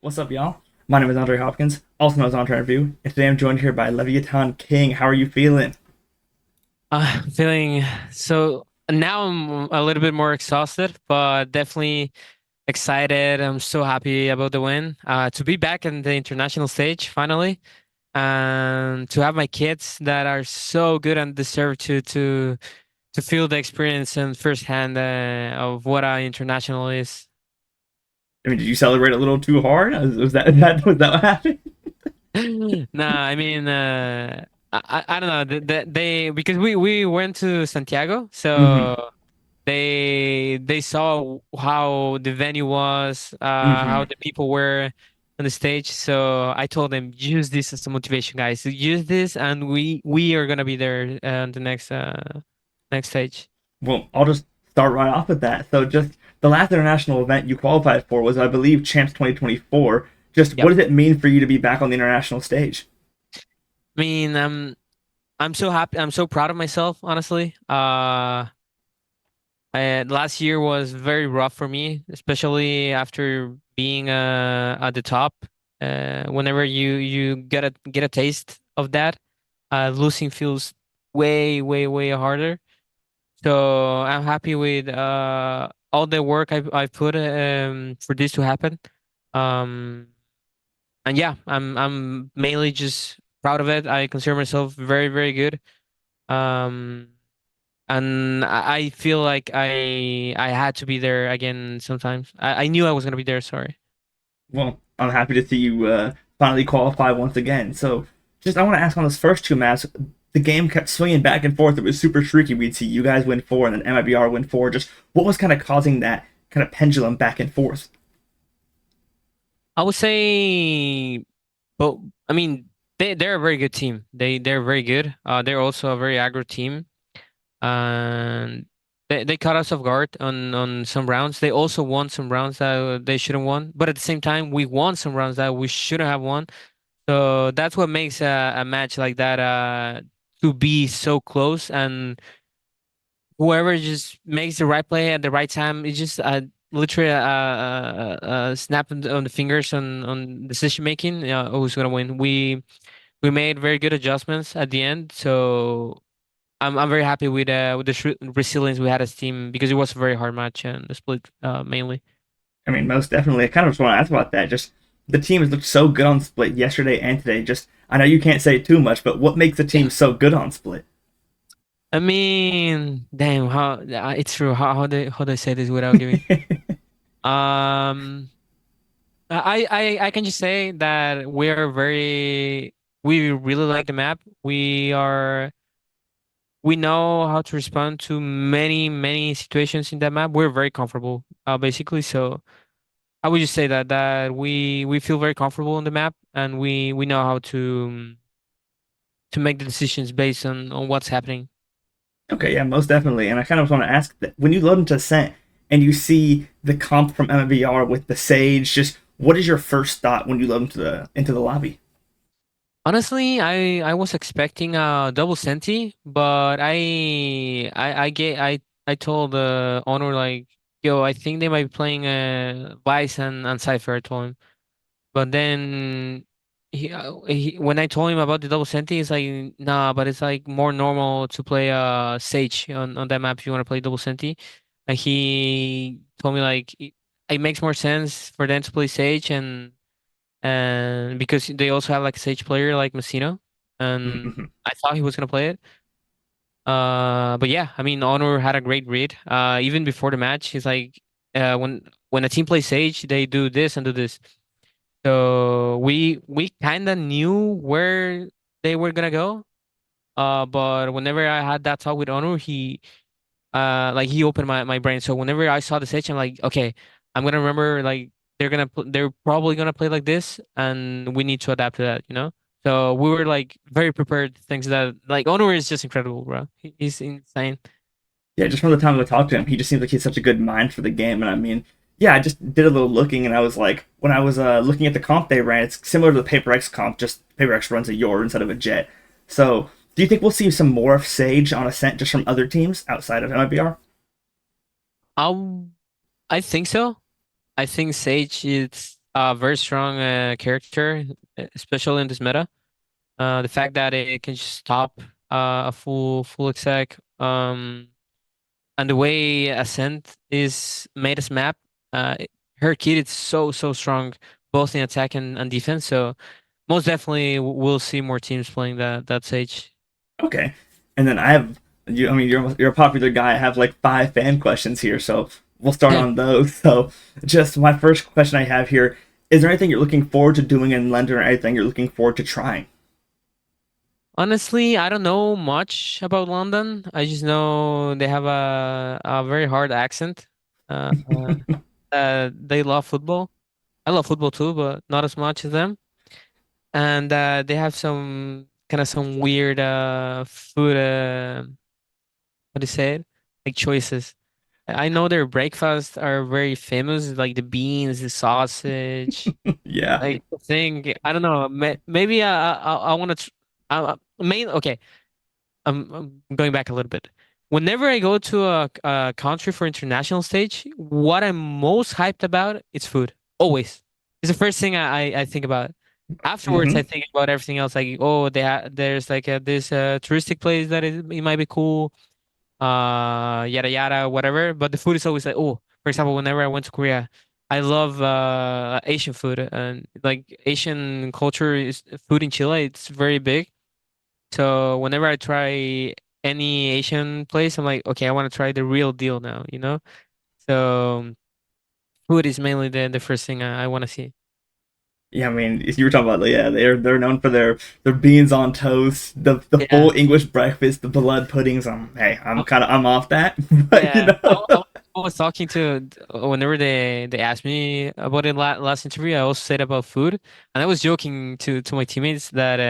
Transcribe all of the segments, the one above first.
What's up, y'all? My name is Andre Hopkins, also known as Andre Review, and today I'm joined here by leviatan kiNgg. How are you feeling? Feeling so now I'm a little bit more exhausted, but definitely excited. I'm so happy about the win. To be back in the international stage finally, and to have my kids that are so good and deserve to feel the experience and firsthand of what our international is. I mean, did you celebrate a little too hard? Was that what happened? Nah, I mean, I don't know. They because we went to Santiago, Mm-hmm. so they saw how the venue was, how Mm-hmm. the people were on the stage. So I told them, use this as a motivation, guys. Use this, and we are gonna be there on the next stage. Well, I'll just start right off with that. So, just the last international event you qualified for was, I believe, Champs 2024. Just what Yep. does it mean for you to be back on the international stage? I mean, I'm so happy. I'm so proud of myself, honestly. Last year was very rough for me, especially after being at the top. Whenever you get a taste of that, losing feels way harder. So I'm happy with all the work I've put for this to happen. Um, and yeah, I'm mainly just proud of it. I consider myself very good. Um, and I feel like I had to be there again sometimes. I knew I was gonna be there. Sorry. Well, I'm happy to see you finally qualify once again. So, just I want to ask on those first two maps, the game kept swinging back and forth. It was super streaky. We'd see you guys win four and then MIBR win four. Just what was kind of causing that kind of pendulum back and forth? I would say, but I mean, they're a very good team. They're very good. They're also a very aggro team, and they caught us off guard on some rounds. They also won some rounds that they shouldn't won, but at the same time, we won some rounds that we shouldn't have won. So that's what makes a match like that to be so close, and whoever just makes the right play at the right time, it's just literally snap on the fingers on decision making. Who's gonna win? We made very good adjustments at the end, so I'm very happy with the resilience we had as a team because it was a very hard match and the split mainly. I mean, most definitely. I kind of just want to ask about that. Just the team has looked so good on Split yesterday and today. Just I know you can't say too much, but what makes the Yeah. team so good on Split? I mean, damn, how it's true. How do I say this without giving? Um, I can just say that we really like the map. We know how to respond to many situations in that map. We're very comfortable, basically. So I would just say that we feel very comfortable on the map, and we know how to make the decisions based on what's happening. Okay, yeah, most definitely. And I kind of want to ask that when you load into Ascent and you see the comp from MIBR with the Sage, just what is your first thought when you load into the lobby? Honestly, I was expecting a double senti, but I told Onur like, yo, I think they might be playing Vice and Cypher. I told him, but then when I told him about the double senti, he's like, nah, but it's like more normal to play Sage on that map if you want to play double senti. And he told me like it makes more sense for them to play Sage and because they also have like a Sage player like Messino, and Mm-hmm. I thought he was gonna play it. But yeah, I mean, Honor had a great read. Even before the match, he's like, when a team plays Sage, they do this and do this. So we kind of knew where they were gonna go. But whenever I had that talk with Honor, he opened my brain. So whenever I saw the stage, I'm like, okay, I'm gonna remember like they're probably gonna play like this, and we need to adapt to that, you know. So we were like very prepared. Things that like Onur is just incredible, bro. He's insane. Yeah, just from the time I talked to him, he just seems like he's such a good mind for the game. And I mean, yeah, I just did a little looking, and I was like, when I was looking at the comp they ran, it's similar to the Paper X comp, just Paper X runs a Yor instead of a Jet. So, do you think we'll see some more of Sage on Ascent just from other teams outside of MIBR? Um, I think so. I think Sage is a very strong character, especially in this meta. The fact that it can just stop a full exec, and the way Ascent is made as map, uh, her kit is so strong, both in attack and defense. So most definitely we'll see more teams playing that Sage. Okay, and then I have you. I mean, you're a popular guy. I have like 5 fan questions here, so we'll start on those. So, just my first question I have here: is there anything you're looking forward to doing in London, or anything you're looking forward to trying? Honestly, I don't know much about London. I just know they have a very hard accent. Uh, they love football. I love football too, but not as much as them. And they have some kind of some weird food. What do you say it? Like choices. I know their breakfasts are very famous, like the beans, the sausage. Yeah. Like the thing, I don't know. Maybe I want to. Main okay. I'm going back a little bit. Whenever I go to a country for international stage, what I'm most hyped about is food. Always, it's the first thing I think about. Afterwards, I Hmm. think about everything else. Like, oh, there's like this touristic place that it might be cool. Yada yada, whatever. But the food is always like, oh, for example, whenever I went to Korea, I love Asian food, and like Asian culture is food in Chile. It's very big. So whenever I try any Asian place, I'm like, okay, I want to try the real deal now, you know? So food is mainly the first thing I want to see. Yeah, I mean, if you were talking about, yeah, they're known for their beans on toast, the Yeah. full English breakfast, the blood puddings. Hey, Oh, I'm off that, but you yeah. know, I was talking to whenever they asked me about it last interview, I also said about food, and I was joking to my teammates that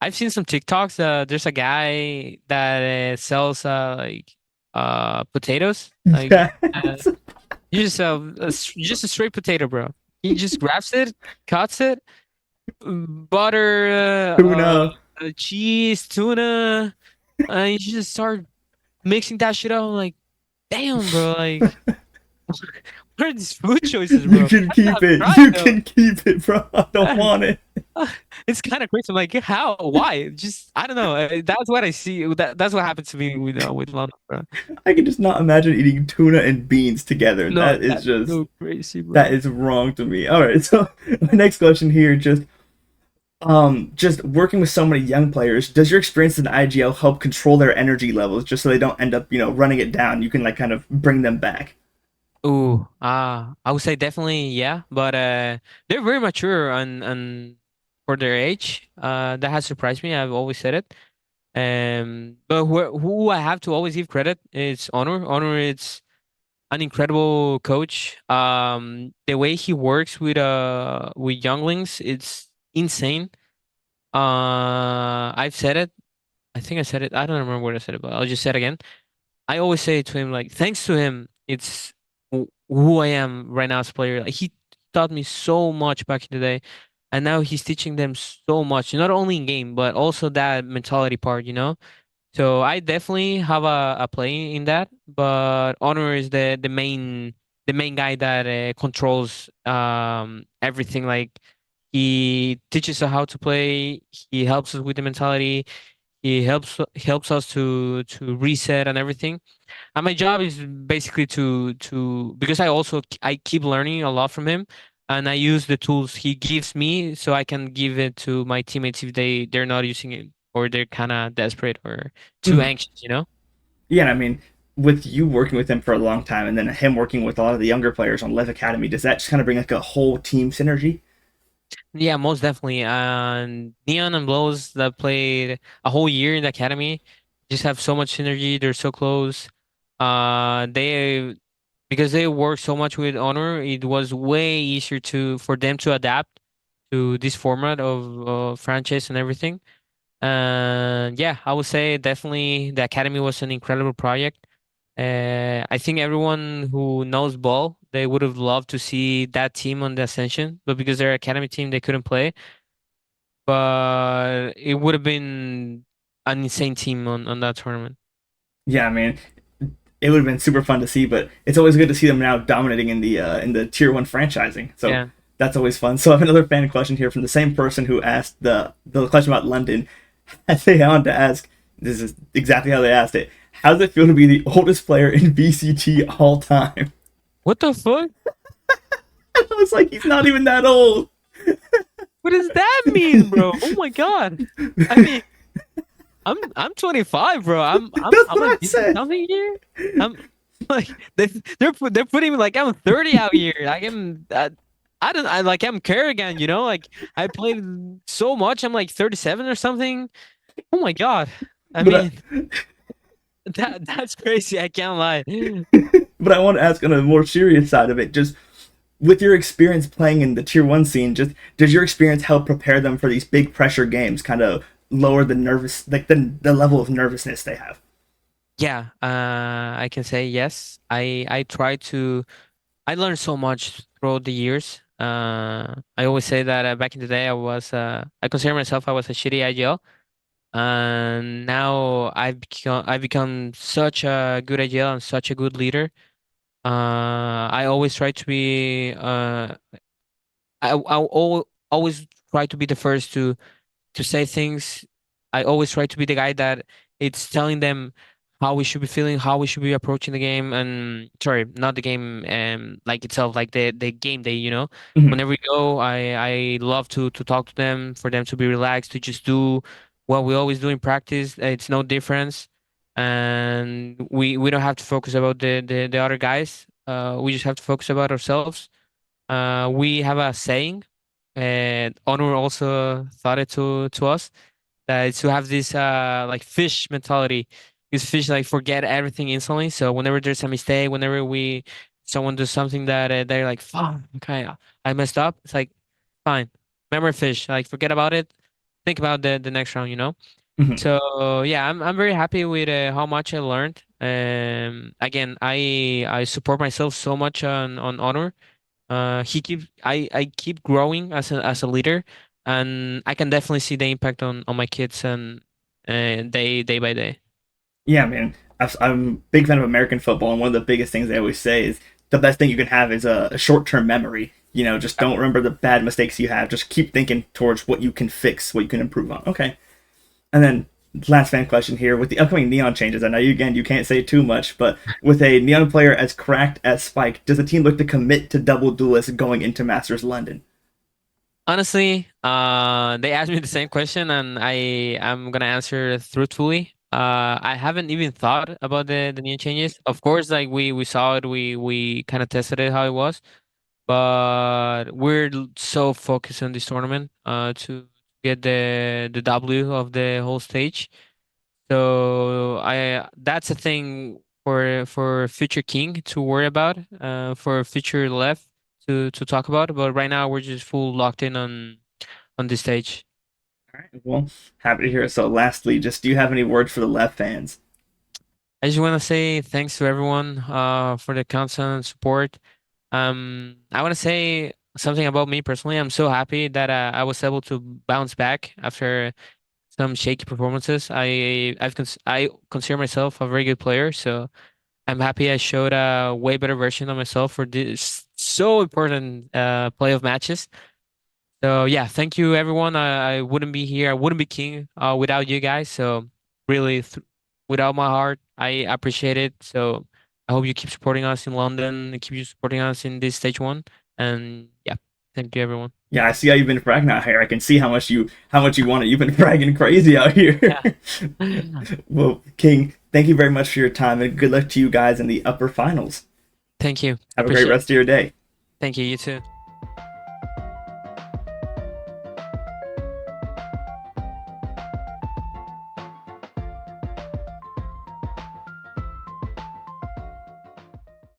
I've seen some TikToks. There's a guy that sells like potatoes, like uh, yes, you just just a straight potato, bro. He just grabs it, cuts it, butter, tuna. cheese, tuna, and you just start mixing that shit up. I'm like, damn, bro. Like, what are these food choices, You bro? can I've keep not it. tried You though. can keep it, bro. I don't want it. It's kind of crazy. I'm like, how? Why? Just I don't know. That's what I see. That's what happened to me with London, bro. I can just not imagine eating tuna and beans together. No, That is that's just so crazy, that bro. is wrong to me. All right, so my next question here, just working with so many young players, does your experience in IGL help control their energy levels just so they don't end up, running it down? You can like kind of bring them back. Ooh, I would say definitely yeah, but they're very mature and for their age. That has surprised me. I've always said it. But who I have to always give credit is Onur. Onur is an incredible coach. The way he works with younglings, it's insane. I've said it. I think I said it. I don't remember what I said, but I'll just say it again. I always say to him, like, thanks to him, it's who I am right now as a player. Like, he taught me so much back in the day, and now he's teaching them so much, not only in game, but also that mentality part, you know? So I definitely have a play in that, but Honor is the main guy that controls everything. Like, he teaches us how to play, he helps us with the mentality, he helps us to reset and everything. And my job is basically to because I keep learning a lot from him, and I use the tools he gives me so I can give it to my teammates if they're not using it or they're kind of desperate or too Mm. anxious, you know? Yeah, and I mean, with you working with him for a long time and then him working with a lot of the younger players on Lev Academy, does that just kind of bring like a whole team synergy? Yeah, most definitely. And Neon and Blows that played a whole year in the academy just have so much synergy. They're so close. They because they work so much with Honor, it was way easier to for them to adapt to this format of franchise and everything. And yeah, I would say definitely the academy was an incredible project. I think everyone who knows ball, they would have loved to see that team on the Ascension, but because they're academy team, they couldn't play. But it would have been an insane team on that tournament. Yeah, I mean, it would have been super fun to see, but it's always good to see them now dominating in the tier one franchising. So Yeah. That's always fun. So I have another fan question here from the same person who asked the question about London. They on to ask, this is exactly how they asked it. How does it feel to be the oldest player in VCT all time? What the fuck? I was like, he's not even that old. What does that mean, bro? Oh my god. I mean, I'm 25, bro. That's I'm what like I said. something here. I'm like they're putting me like I'm 30 out here. Like I don't I like I'm Kerrigan, you know? Like I played so much. I'm like 37 or something. Oh my god. I But mean, that's crazy. I can't lie. but I want to ask on a more serious side of it. Just with your experience playing in the tier one scene, just does your experience help prepare them for these big pressure games? Kind of lower the nervous, like the level of nervousness they have. Yeah, I can say yes. I try to. I learned so much throughout the years. I always say that back in the day, I consider myself I was a shitty IGL, and now I've become such a good IGL and such a good leader. I always try to be. Always try to be the first to say things. I always try to be the guy that it's telling them how we should be feeling, how we should be approaching the game, and sorry, not the game, like itself, like the game day. You know, Mhm. whenever we go, I love to talk to them, for them to be relaxed, to just do what we always do in practice. It's no difference, and we don't have to focus about the other guys. We just have to focus about ourselves. We have a saying, and Onur also thought it to us, that it's to have this like fish mentality. Because fish like forget everything instantly. So whenever there's a mistake, whenever we someone does something that they're like, "Fuck, okay, I messed up." It's like, fine, remember fish. Like forget about it. Think about the next round. You know. Mhm. So yeah, I'm very happy with how much I learned. Again, I support myself so much on Honor. I keep growing as a leader, and I can definitely see the impact on my kids and day by day. Yeah, man. I'm a big fan of American football, and one of the biggest things they always say is the best thing you can have is a short term memory. You know, just don't remember the bad mistakes you have. Just keep thinking towards what you can fix, what you can improve on. Okay. And then last fan question here with the upcoming Neon changes. I know you again you can't say too much, but with a Neon player as cracked as Spike, does the team look to commit to double duelist going into Masters London? Honestly, they asked me the same question, and I'm gonna answer truthfully. I haven't even thought about the new changes. Of course, like we saw it, we kind of tested it how it was, but so focused on this tournament to get the W of the whole stage. So I that's a thing for future kiNgg to worry about, for future left to talk about. But right now we're just full locked in on this stage. All right. Well, happy to hear it. So, lastly, just do you have any words for the left fans? I just want to say thanks to everyone for the constant support. I want to say something about me personally. I'm so happy that I was able to bounce back after some shaky performances. I consider myself a very good player, so I'm happy I showed a way better version of myself for this so important playoff matches. So yeah, thank you everyone. I wouldn't be here. I wouldn't be kiNgg without you guys. So really, without my heart, I appreciate it. So I hope you keep supporting us in London and keep you supporting us in this stage one. And yeah, thank you everyone. Yeah, I see how you've been fragging out here. I can see how much you want it. You've been fragging crazy out here. Yeah. Well, kiNgg, thank you very much for your time and good luck to you guys in the upper finals. Thank you. I Have a great appreciate it. rest of your day. Thank you. You too.